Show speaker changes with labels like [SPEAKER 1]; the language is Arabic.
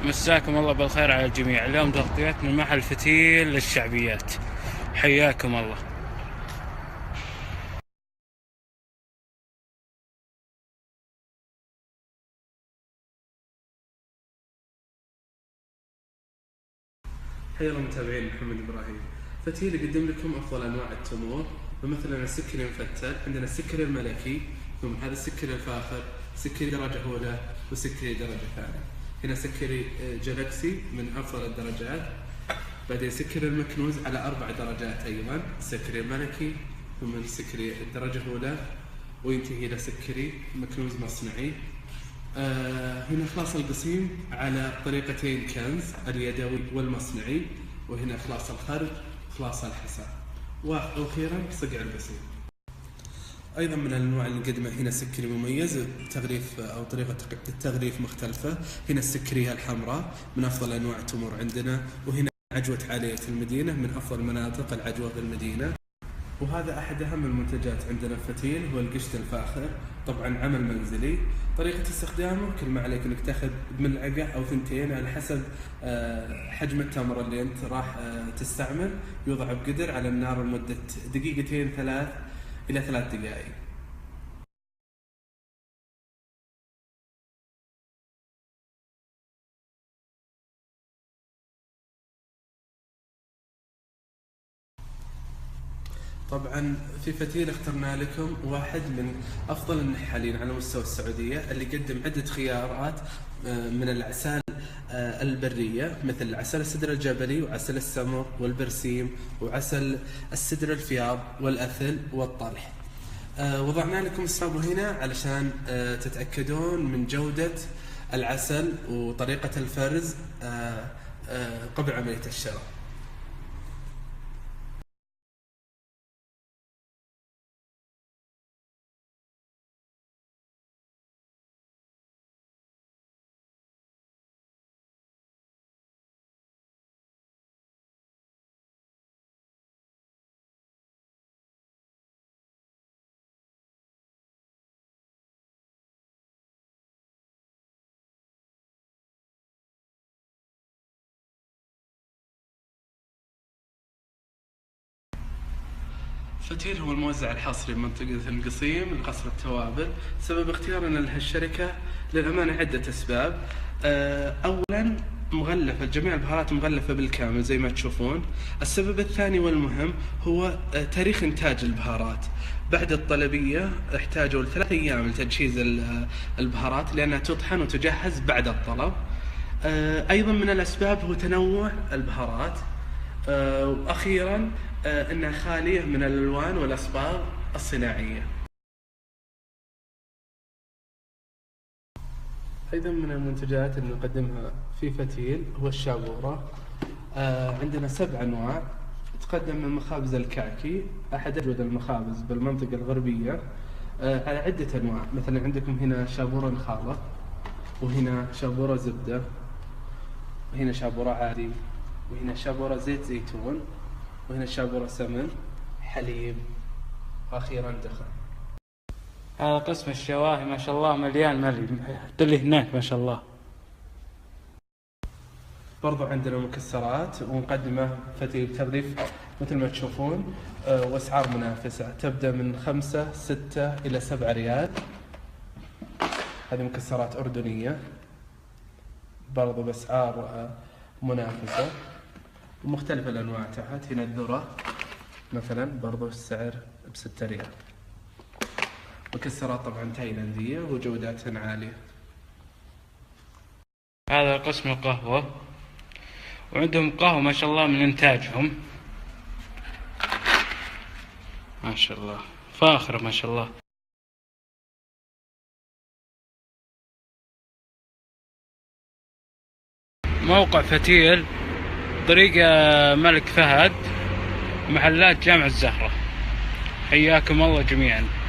[SPEAKER 1] مساكم الله بالخير على الجميع. اليوم تغطية من محل فتيل للشعبيات. حياكم الله.
[SPEAKER 2] حيا الله متابعين محمد إبراهيم. فتيل يقدم لكم أفضل أنواع التمور، فمثلا السكري المفتل، عندنا السكري الملكي، ثم هذا السكري الفاخر، سكري درجة أولى وسكري درجة ثانية. هنا سكري جالكسي من أفضل الدرجات، بعدين سكري المكنوز على 4 درجات أيضا، سكري الملكي، ثم سكري الدرجة الأولى، وينتهي إلى سكري مكنوز مصنعي. هنا خلاص القصيم على طريقتين كنز، اليدوي والمصنعي، وهنا خلاص الخرج خلاص الحساء، واخيرا صقع القصيم. ايضا من الانواع اللي نقدمها هنا سكري مميز، تغليف او طريقه التغليف مختلفه. هنا السكريه الحمراء من افضل انواع التمور عندنا، وهنا عجوه عاليه المدينه من افضل مناطق العجوه في المدينه. وهذا أحد أهم المنتجات عندنا الفتيل، هو القشط الفاخر، طبعا عمل منزلي. طريقة استخدامه كل ما عليك انك تاخذ بملعقة أو 2 على حسب حجم التمر اللي أنت راح تستعمل. يوضع بقدر على النار لمدة 2 إلى 3 دقائق. طبعا في فتيل اخترنا لكم واحد من افضل النحالين على مستوى السعوديه، اللي يقدم عده خيارات من العسال البريه، مثل عسل السدر الجبلي وعسل السمر والبرسيم وعسل السدر الفياض والاثل والطلح. وضعنا لكم الصابو هنا علشان تتاكدون من جوده العسل وطريقه الفرز قبل عمليه الشراء. فتيل هو الموزع الحصري بمنطقة القصيم لقصر التوابل. سبب اختيارنا لهالشركة للأمانة عدة أسباب. أولا مغلفة، جميع البهارات مغلفة بالكامل زي ما تشوفون. السبب الثاني والمهم هو تاريخ إنتاج البهارات. بعد الطلبية احتاجوا 3 أيام لتجهيز البهارات لأنها تطحن وتجهز بعد الطلب. أيضا من الأسباب هو تنوع البهارات. وأخيرا أنها خالية من الألوان والأصباغ الصناعية. أيضا من المنتجات اللي نقدمها في فتيل هو الشابورة. عندنا 7 أنواع، تقدم من مخابز الكعكي، أحد أجود المخابز بالمنطقة الغربية، على عدة أنواع. مثلا عندكم هنا شابورة نخالة، وهنا شابورة زبدة، وهنا شابورة عادي، وهنا شابورة زيت زيتون، وهنا شابورة سمن، حليب، وأخيرا دخن.
[SPEAKER 1] هذا قسم الشواهي ما شاء الله مليان ملي، اللي هناك ما شاء الله.
[SPEAKER 2] برضو عندنا مكسرات، ونقدمه فتيل تغليف مثل ما تشوفون، واسعار منافسة تبدأ من 5 6 إلى 7 ريال. هذه مكسرات أردنية برضو بأسعار منافسة ومختلف الأنواع. تحت هنا الذرة مثلا برضو السعر ب6 ريال. مكسرات طبعا تايلاندية وجوداتها عالية.
[SPEAKER 1] هذا قسم القهوة، وعندهم قهوة ما شاء الله من إنتاجهم ما شاء الله فاخرة ما شاء الله. موقع فتيل طريق ملك فهد، محلات جامع الزهرة. حياكم الله جميعا.